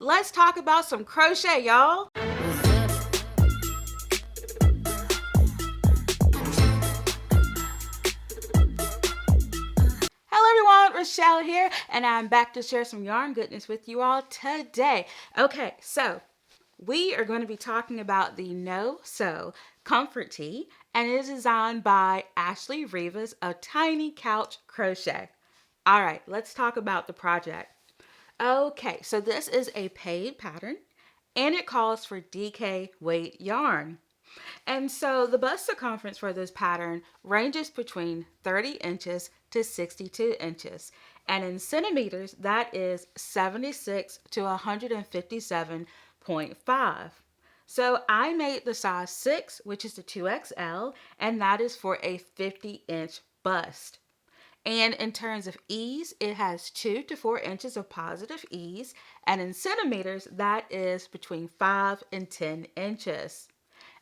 let's talk about some crochet, y'all. Hello everyone, Rochelle here, and I'm back to share some yarn goodness with you all today. Okay, so we are going to be talking about the No Sew Comfort Tee, and it is designed by Ashley Rivas of Tiny Couch Crochet. All right, let's talk about the project. Okay, so this is a paid pattern, and it calls for DK weight yarn. And so the bust circumference for this pattern ranges between 30 inches to 62 inches. And in centimeters, that is 76 to 157.5. So I made the size 6, which is the 2XL, and that is for a 50-inch bust. And in terms of ease, it has 2 to 4 inches of positive ease. And in centimeters, that is between 5 and 10 inches.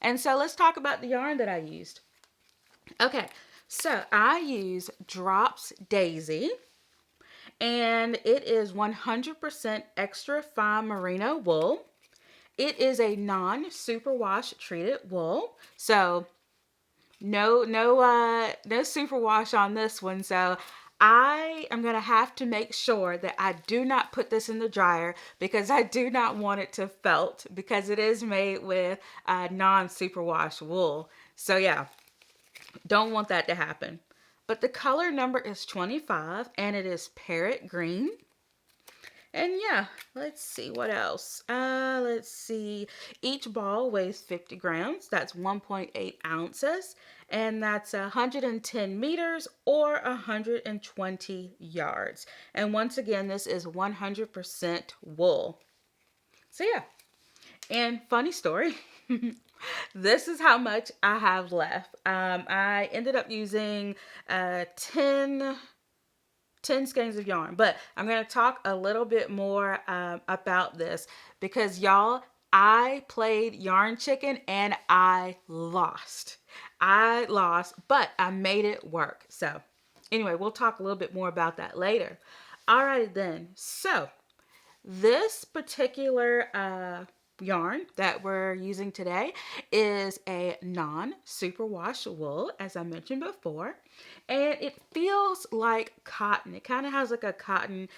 And so let's talk about the yarn that I used. Okay, so I use Drops Daisy, and it is 100% extra fine merino wool. It is a non-superwash treated wool, so no superwash on this one. So I am going to have to make sure that I do not put this in the dryer because I do not want it to felt because it is made with non-superwash wool. So yeah, don't want that to happen. But the color number is 25 and it is parrot green. And yeah, let's see what else. Let's see. Each ball weighs 50 grams. That's 1.8 ounces. And that's 110 meters or 120 yards. And once again, this is 100% wool. So yeah. And funny story. This is how much I have left. I ended up using 10 skeins of yarn, but I'm going to talk a little bit more about this because y'all, I played yarn chicken and I lost, but I made it work. So anyway, we'll talk a little bit more about that later. All right then, so this particular yarn that we're using today is a non-superwash wool, as I mentioned before, and it feels like cotton. It kind of has like a cotton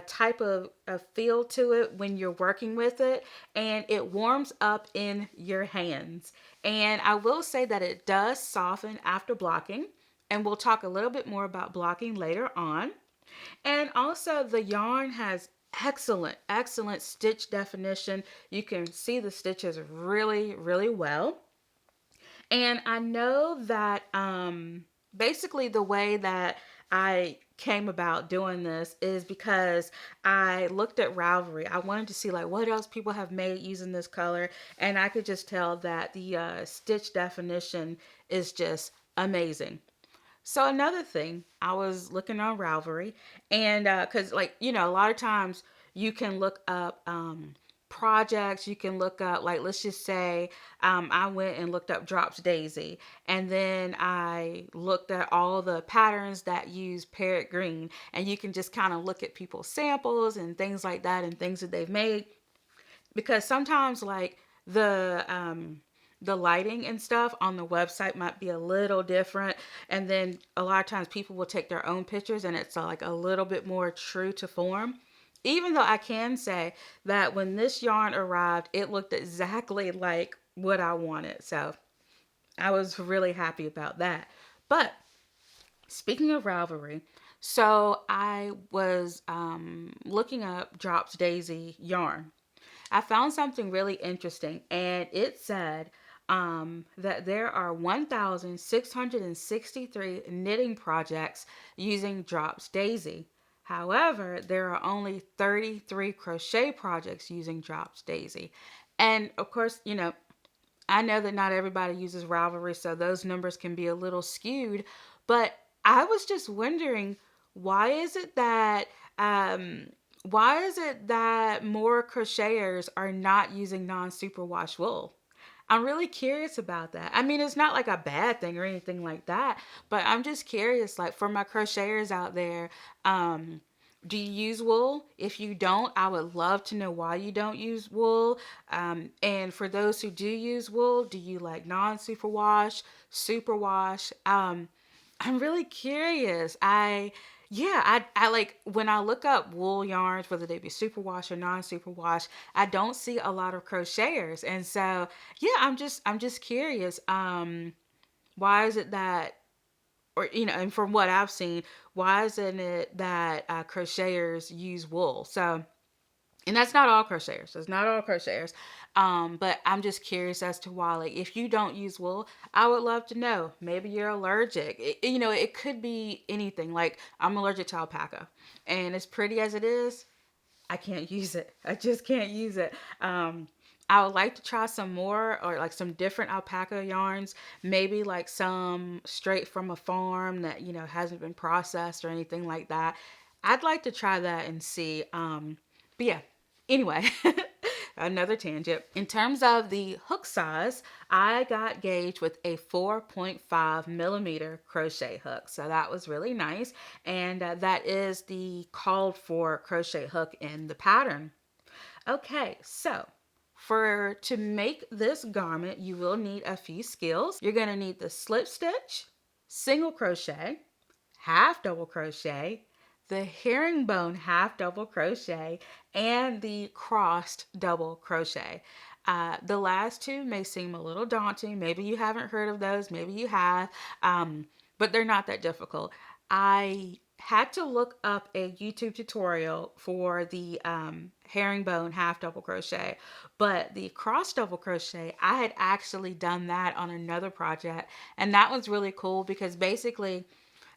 type of feel to it when you're working with it, and it warms up in your hands. And I will say that it does soften after blocking, and we'll talk a little bit more about blocking later on. And also the yarn has excellent stitch definition. You can see the stitches really well. And I know that basically the way that I came about doing this is because I looked at Ravelry. I wanted to see like what else people have made using this color, and I could just tell that the stitch definition is just amazing. So another thing, I was looking on Ravelry, and because like, you know, a lot of times you can look up projects, you can look up, like, let's just say I went and looked up Drops Daisy, and then I looked at all the patterns that use parrot green, and you can just kind of look at people's samples and things like that and things that they've made, because sometimes like the lighting and stuff on the website might be a little different, and then a lot of times people will take their own pictures and it's like a little bit more true to form. Even though I can say that when this yarn arrived, it looked exactly like what I wanted, so I was really happy about that. But speaking of Ravelry, so I was looking up Drops Daisy yarn. I found something really interesting, and it said that there are 1,663 knitting projects using Drops Daisy. However, there are only 33 crochet projects using Drops Daisy. And of course, you know, I know that not everybody uses Ravelry, so those numbers can be a little skewed, but I was just wondering, why is it that more crocheters are not using non-superwash wool? I'm really curious about that. I mean, it's not like a bad thing or anything like that, but I'm just curious, like for my crocheters out there, Do you use wool? If you don't, I would love to know why you don't use wool. And for those who do use wool, do you like non-superwash, superwash? I'm really curious. I like when I look up wool yarns, whether they be superwash or non-superwash, I don't see a lot of crocheters. And so, yeah, I'm just curious. Why is it that, or and from what I've seen, why isn't it that crocheters use wool? So, and that's not all crocheters. That's not all crocheters. But I'm just curious as to why. Like, if you don't use wool, I would love to know. Maybe you're allergic. It could be anything. Like, I'm allergic to alpaca, and as pretty as it is, I can't use it. I just can't use it. I would like to try some more, or like some different alpaca yarns, maybe like some straight from a farm that, hasn't been processed or anything like that. I'd like to try that and see. But yeah, anyway, another tangent. In terms of the hook size, I got gauged with a 4.5 millimeter crochet hook. So that was really nice. And that is the called for crochet hook in the pattern. Okay, so to make this garment, you will need a few skills. You're going to need the slip stitch, single crochet, half double crochet, the herringbone half double crochet, and the crossed double crochet. The last two may seem a little daunting. Maybe you haven't heard of those, maybe you have, but they're not that difficult. I had to look up a YouTube tutorial for the herringbone half double crochet, but the cross double crochet, I had actually done that on another project, and that was really cool because basically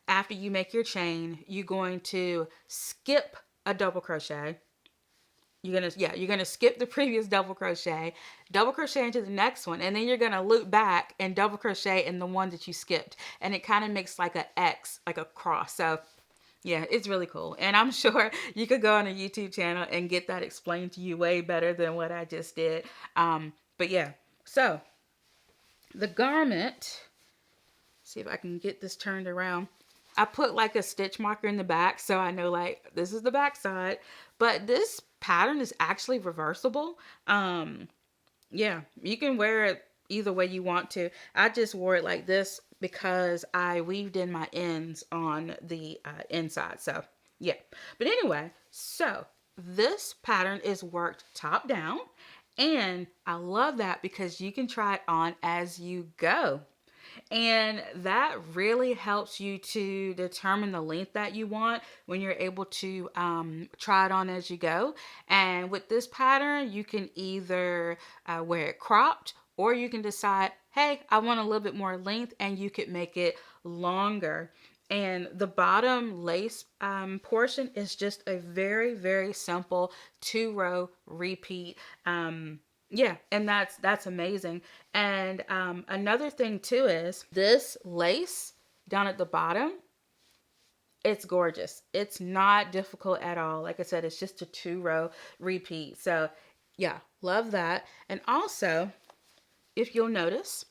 after you make your chain, you're going to skip a double crochet. You're gonna skip the previous double crochet into the next one, and then you're gonna loop back and double crochet in the one that you skipped, and it kind of makes like a X, like a cross. So yeah, it's really cool. And I'm sure you could go on a YouTube channel and get that explained to you way better than what I just did. But yeah, so the garment, see if I can get this turned around. I put like a stitch marker in the back so I know like this is the back side. But this pattern is actually reversible. Yeah, you can wear it either way you want to. I just wore it like this because I weaved in my ends on the inside. So yeah, but anyway, so this pattern is worked top down, and I love that because you can try it on as you go. And that really helps you to determine the length that you want when you're able to try it on as you go. And with this pattern, you can either wear it cropped, or you can decide, hey, I want a little bit more length, and you could make it longer. And the bottom lace portion is just a very, very simple 2-row repeat. Yeah, and that's amazing. And another thing too is this lace down at the bottom. It's gorgeous. It's not difficult at all. Like I said, it's just a 2-row repeat. So yeah, love that. And also, if you'll notice,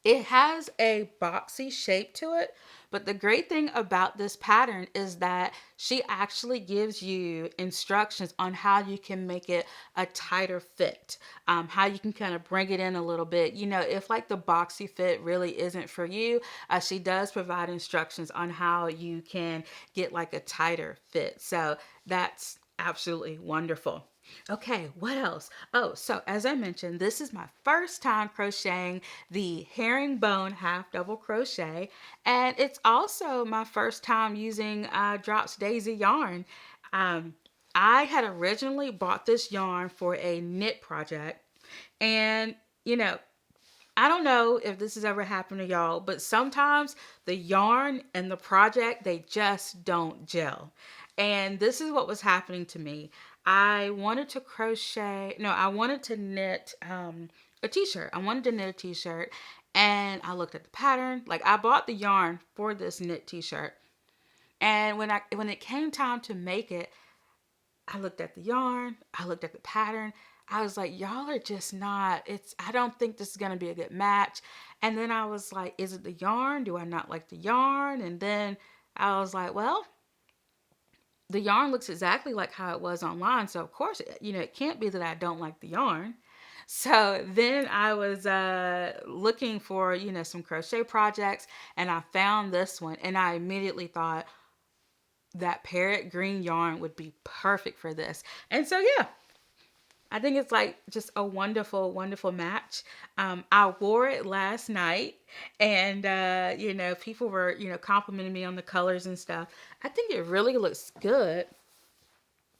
it has a boxy shape to it, but the great thing about this pattern is that she actually gives you instructions on how you can make it a tighter fit, how you can kind of bring it in a little bit. If like the boxy fit really isn't for you, she does provide instructions on how you can get like a tighter fit. So that's absolutely wonderful. Okay, what else? Oh, so as I mentioned, this is my first time crocheting the herringbone half double crochet, and it's also my first time using Drops Daisy yarn. I had originally bought this yarn for a knit project, and I don't know if this has ever happened to y'all, but sometimes the yarn and the project, they just don't gel. And this is what was happening to me. I wanted to I wanted to knit a t-shirt. I wanted to knit a t-shirt, and I looked at the pattern. Like, I bought the yarn for this knit t-shirt. And when it came time to make it, I looked at the yarn, I looked at the pattern. I was like, y'all are just not, I don't think this is going to be a good match. And then I was like, is it the yarn? Do I not like the yarn? And then I was like, well, the yarn looks exactly like how it was online. So of course, it can't be that I don't like the yarn. So then I was looking for, some crochet projects, and I found this one, and I immediately thought that parrot green yarn would be perfect for this. And so, yeah, I think it's like just a wonderful, wonderful match. I wore it last night, and people were complimenting me on the colors and stuff. I think it really looks good.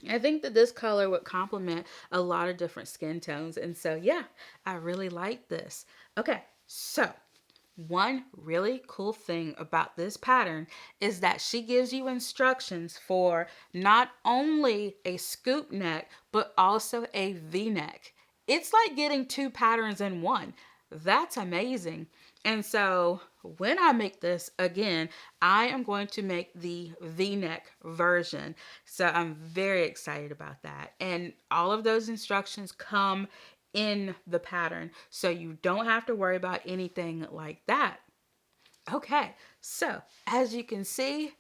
I think that this color would complement a lot of different skin tones, and so yeah, I really like this. Okay, so one really cool thing about this pattern is that she gives you instructions for not only a scoop neck, but also a V-neck. It's like getting two patterns in one. That's amazing. And so when I make this again, I am going to make the V-neck version. So I'm very excited about that. And all of those instructions come in the pattern, so you don't have to worry about anything like that. Okay, so as you can see,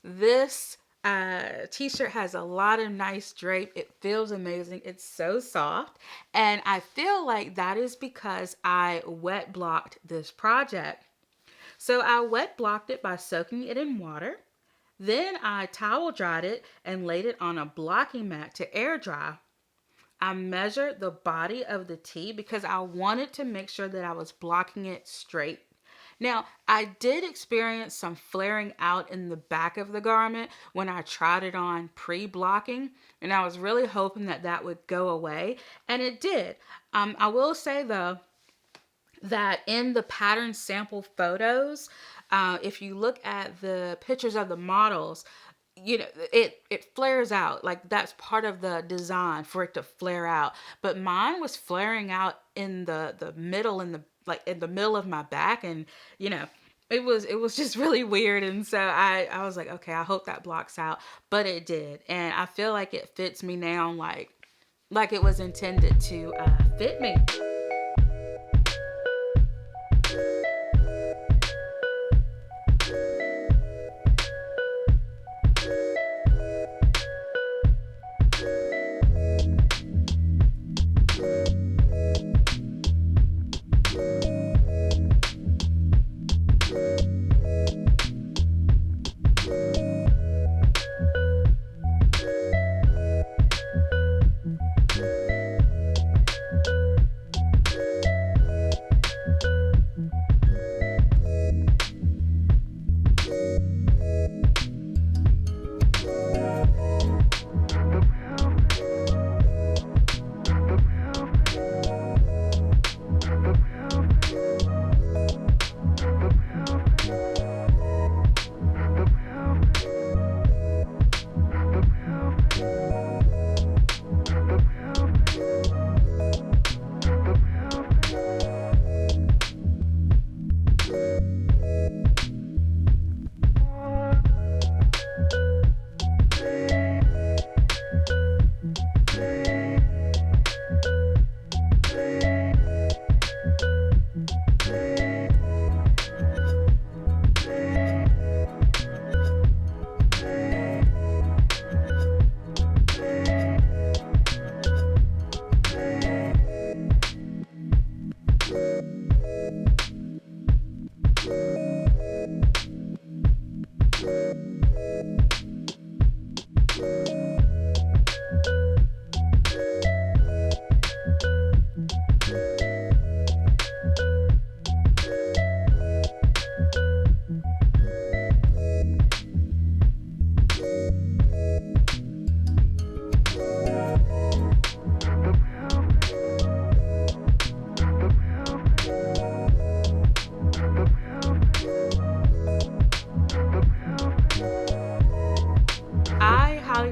this t-shirt has a lot of nice drape. It feels amazing. It's so soft, and I feel like that is because I wet blocked this project. So I wet blocked it by soaking it in water. Then I towel dried it and laid it on a blocking mat to air dry. I measured the body of the tee because I wanted to make sure that I was blocking it straight. Now, I did experience some flaring out in the back of the garment when I tried it on pre-blocking, and I was really hoping that that would go away, and it did. I will say though that in the pattern sample photos, if you look at the pictures of the models, it flares out. Like, that's part of the design for it to flare out, but mine was flaring out in the middle, in the middle of my back, and it was just really weird. And so I was like, okay, I hope that blocks out, but it did, and I feel like it fits me now, like it was intended to fit me.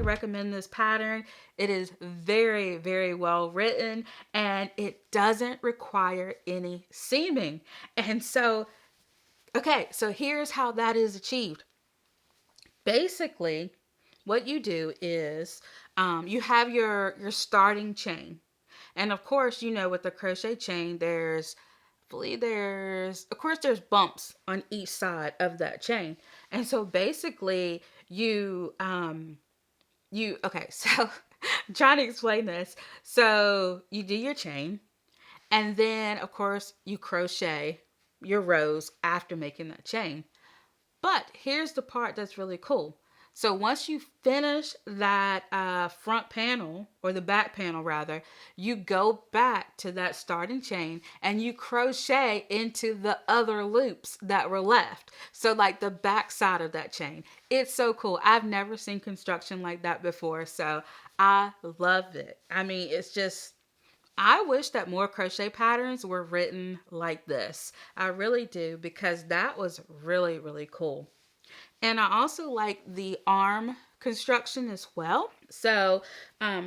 Recommend this pattern. It is very, very well written, and it doesn't require any seaming. And so, okay, so here's how that is achieved. Basically, what you do is you have your starting chain, and of course, with the crochet chain, there's bumps on each side of that chain, and so basically you okay, so I'm trying to explain this. So you do your chain, and then of course you crochet your rows after making that chain. But here's the part that's really cool. So once you finish that front panel, or the back panel rather, you go back to that starting chain and you crochet into the other loops that were left. So like the back side of that chain. It's so cool. I've never seen construction like that before. So I love it. I mean, it's just, I wish that more crochet patterns were written like this. I really do, because that was really, really cool. And I also like the arm construction as well. So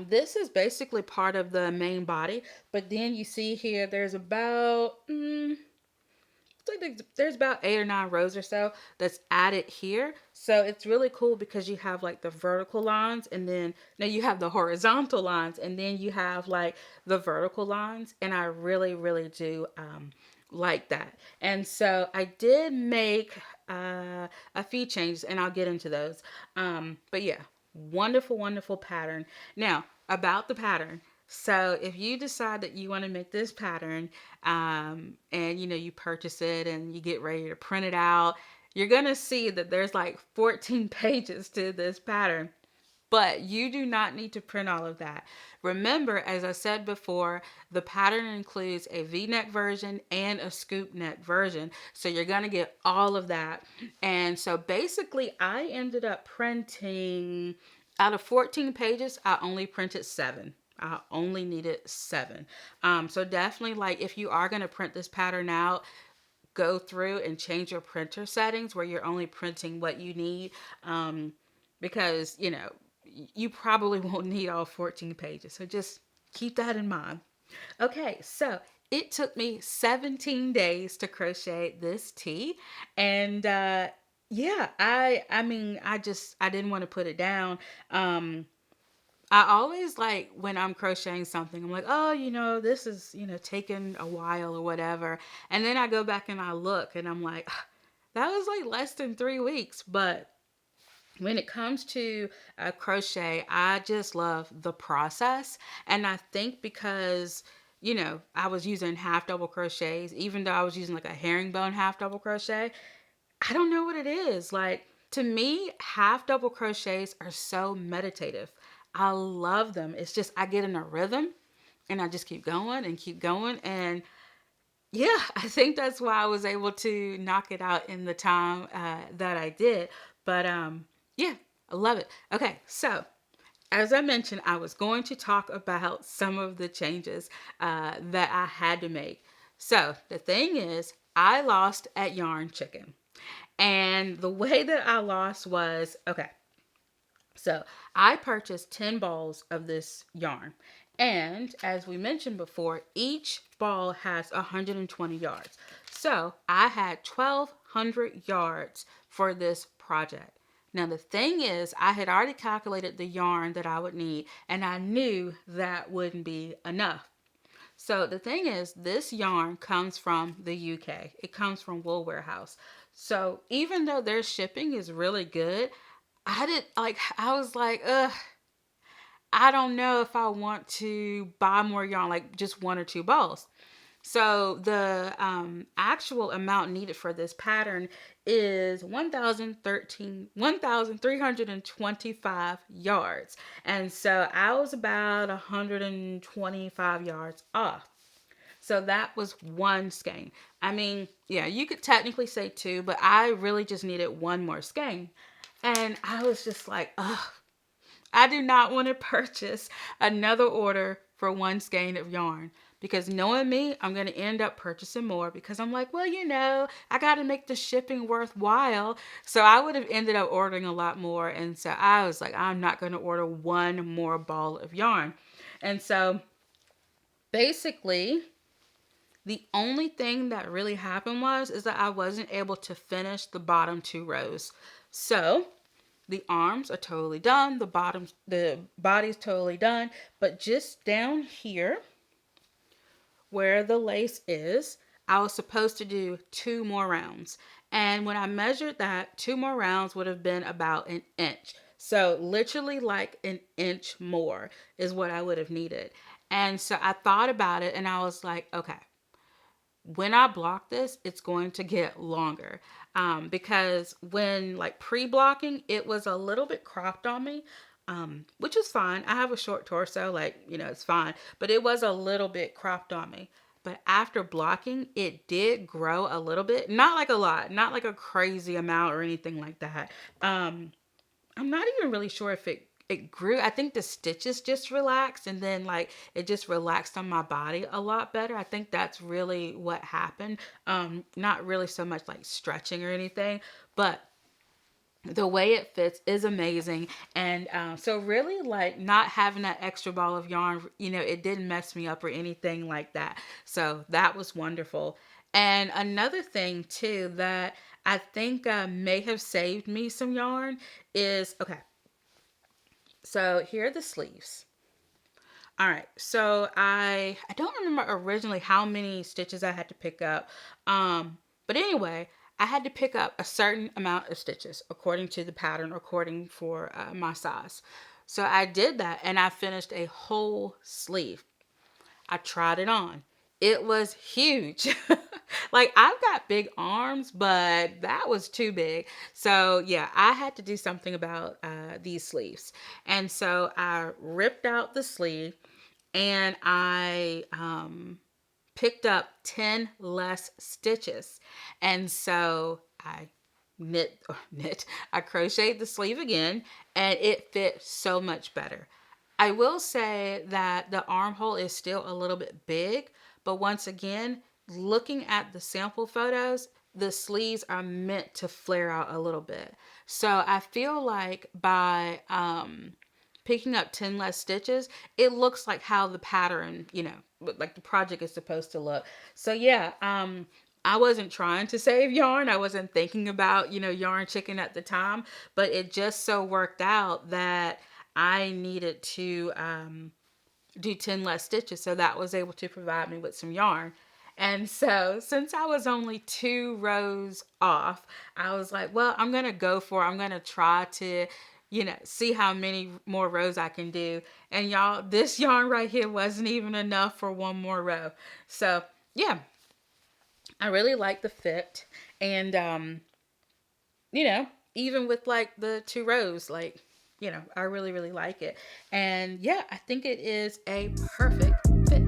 this is basically part of the main body, but then you see here there's about there's about 8 or 9 rows or so that's added here. So it's really cool because you have like the vertical lines, and then now you have the horizontal lines, and then you have like the vertical lines, and I really, really do like that. And so I did make a few changes, and I'll get into those. But yeah, wonderful, wonderful pattern. Now, about the pattern. So if you decide that you want to make this pattern, and you purchase it and you get ready to print it out, you're gonna see that there's like 14 pages to this pattern. But you do not need to print all of that. Remember, as I said before, the pattern includes a V-neck version and a scoop neck version. So you're going to get all of that. And so basically, I ended up printing, out of 14 pages, I only printed 7. I only needed 7. So definitely, like, if you are going to print this pattern out, go through and change your printer settings where you're only printing what you need. Because, you probably won't need all 14 pages. So just keep that in mind. Okay, so it took me 17 days to crochet this tee. And yeah, I mean, I didn't want to put it down. I always like, when I'm crocheting something, I'm like, oh, this is, taking a while or whatever. And then I go back and I look and I'm like, that was like less than 3 weeks. But when it comes to crochet, I just love the process. And I think because, I was using half double crochets, even though I was using like a herringbone half double crochet, I don't know what it is. Like, to me, half double crochets are so meditative. I love them. It's just, I get in a rhythm and I just keep going and keep going. And yeah, I think that's why I was able to knock it out in the time that I did. But yeah, I love it. Okay, so as I mentioned, I was going to talk about some of the changes that I had to make. So the thing is, I lost at Yarn Chicken. And the way that I lost was, okay, so I purchased 10 balls of this yarn. And as we mentioned before, each ball has 120 yards. So I had 1,200 yards for this project. Now the thing is, I had already calculated the yarn that I would need, and I knew that wouldn't be enough. So the thing is, this yarn comes from the UK. It comes from Wool Warehouse. So even though their shipping is really good, I was like, ugh, I don't know if I want to buy more yarn, like just 1 or 2 balls. So the actual amount needed for this pattern is 1,325 yards. And so I was about 125 yards off. So that was one skein. I mean, yeah, you could technically say 2, but I really just needed 1 more skein. And I was just like, ugh, I do not want to purchase another order for 1 skein of yarn, because knowing me, I'm going to end up purchasing more, because I'm like, well, I got to make the shipping worthwhile. So I would have ended up ordering a lot more. And so I was like, I'm not going to order 1 more ball of yarn. And so basically, the only thing that really happened is that I wasn't able to finish the bottom 2 rows. So the arms are totally done. The body's totally done. But just down here where the lace is, I was supposed to do 2 more rounds. And when I measured that, 2 more rounds would have been about 1 inch. So literally like an inch more is what I would have needed. And so I thought about it and I was like, okay, when I block this, it's going to get longer. Because when like pre-blocking, it was a little bit cropped on me, which is fine. I have a short torso, like, it's fine. But it was a little bit cropped on me. But after blocking, it did grow a little bit. Not like a lot, not like a crazy amount or anything like that. I'm not even really sure if it grew. I think the stitches just relaxed and then like it just relaxed on my body a lot better. I think that's really what happened. Not really so much like stretching or anything, but the way it fits is amazing. And so really like not having that extra ball of yarn, it didn't mess me up or anything like that. So that was wonderful. And another thing too that I think may have saved me some yarn is, okay, so here are the sleeves. All right, so I don't remember originally how many stitches I had to pick up. But anyway, I had to pick up a certain amount of stitches according to the pattern, according for my size. So I did that and I finished a whole sleeve. I tried it on. It was huge. Like I've got big arms, but that was too big. So yeah, I had to do something about these sleeves. And so I ripped out the sleeve and I picked up 10 less stitches. And so I I crocheted the sleeve again and it fit so much better. I will say that the armhole is still a little bit big, but once again, looking at the sample photos, the sleeves are meant to flare out a little bit. So I feel like by picking up 10 less stitches, it looks like how the pattern, like the project is supposed to look. So yeah, I wasn't trying to save yarn. I wasn't thinking about, yarn chicken at the time, but it just so worked out that I needed to do 10 less stitches. So that was able to provide me with some yarn. And so since I was only 2 rows off, I was like, well, I'm going to try to, see how many more rows I can do. And y'all, this yarn right here wasn't even enough for one more row. So yeah, I really like the fit. And, even with like the 2 rows, like, I really, really like it. And yeah, I think it is a perfect fit.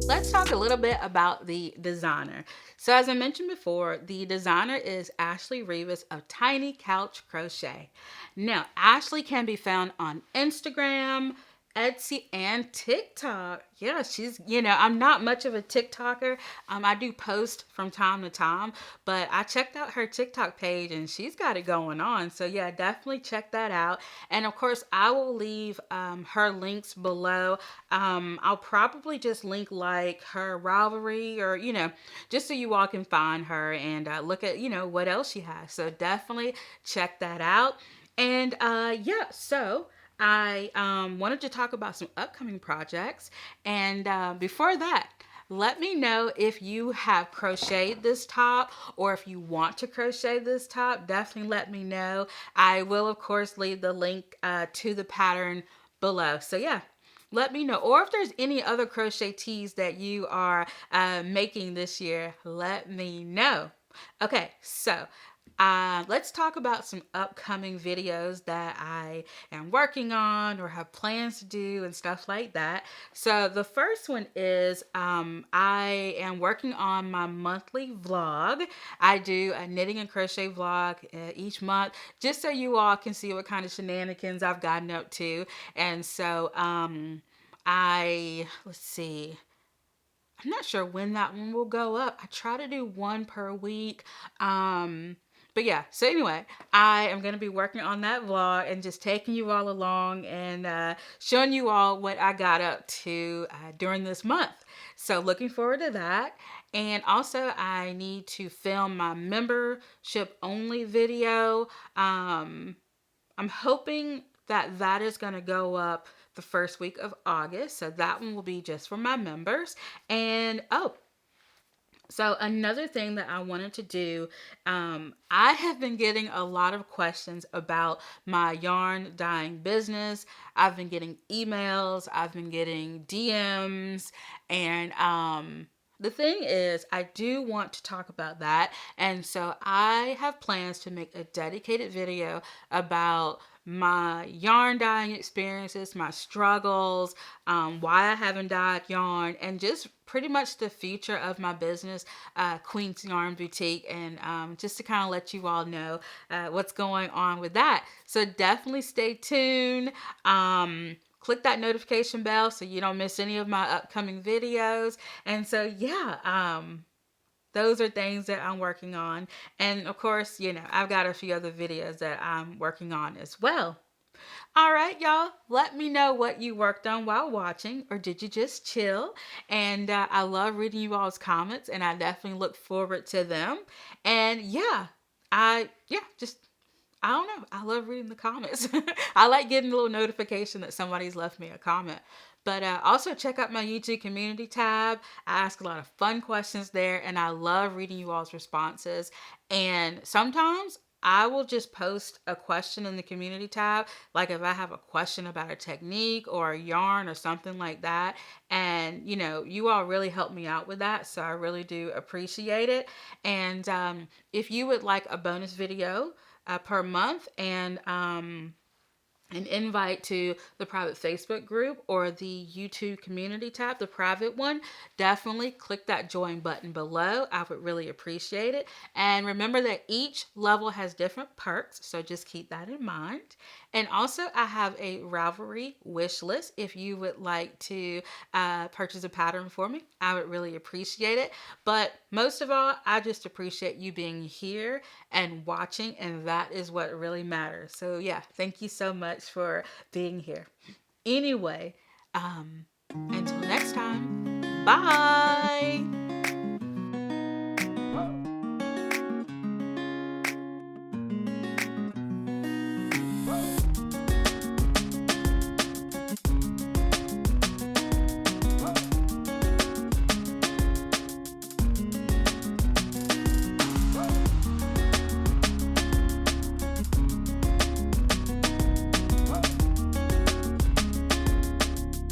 Let's talk a little bit about the designer. So as I mentioned before, the designer is Ashley Rivas of Tiny Couch Crochet. Now, Ashley can be found on Instagram, Etsy, and TikTok. Yeah, she's, I'm not much of a TikToker. I do post from time to time, but I checked out her TikTok page and she's got it going on. So yeah, definitely check that out. And of course, I will leave her links below. I'll probably just link like her Ravelry or, just so you all can find her and look at, what else she has. So definitely check that out. And yeah, so I wanted to talk about some upcoming projects. And before that, let me know if you have crocheted this top or if you want to crochet this top. Definitely let me know. I will, of course, leave the link to the pattern below. So yeah, let me know. Or if there's any other crochet tees that you are making this year, let me know. Okay, so let's talk about some upcoming videos that I am working on or have plans to do and stuff like that. So the first one is I am working on my monthly vlog. I do a knitting and crochet vlog each month, just so you all can see what kind of shenanigans I've gotten up to. And so let's see. I'm not sure when that one will go up. I try to do one per week. But yeah, so anyway, I am going to be working on that vlog and just taking you all along and showing you all what I got up to during this month. So looking forward to that. And also I need to film my membership only video. I'm hoping that that is going to go up the first week of August. So that one will be just for my members. And so another thing that I wanted to do, I have been getting a lot of questions about my yarn dyeing business. I've been getting emails, I've been getting DMs, and the thing is, I do want to talk about that. And so I have plans to make a dedicated video about my yarn dyeing experiences, my struggles, why I haven't dyed yarn, and just pretty much the future of my business, Queen's Yarn Boutique, and just to kind of let you all know what's going on with that. So definitely stay tuned. Click that notification bell so you don't miss any of my upcoming videos. And so, yeah, those are things that I'm working on. And of course, you know, I've got a few other videos that I'm working on as well. All right, y'all, let me know what you worked on while watching, or did you just chill? And I love reading you all's comments, and I definitely look forward to them. And yeah, just I don't know. I love reading the comments. I like getting a little notification that somebody's left me a comment. But also check out my YouTube community tab. I ask a lot of fun questions there, and I love reading you all's responses. And sometimes I will just post a question in the community tab, like if I have a question about a technique or a yarn or something like that. And, you know, you all really help me out with that, so I really do appreciate it. And if you would like a bonus video per month and an invite to the private Facebook group or the YouTube community tab, the private one, definitely click that join button below. I would really appreciate it. And remember that each level has different perks, so just keep that in mind. And also, I have a Ravelry wish list. If you would like to purchase a pattern for me, I would really appreciate it. But most of all, I just appreciate you being here and watching, and that is what really matters. So yeah, thank you so much for being here. Anyway, until next time, bye.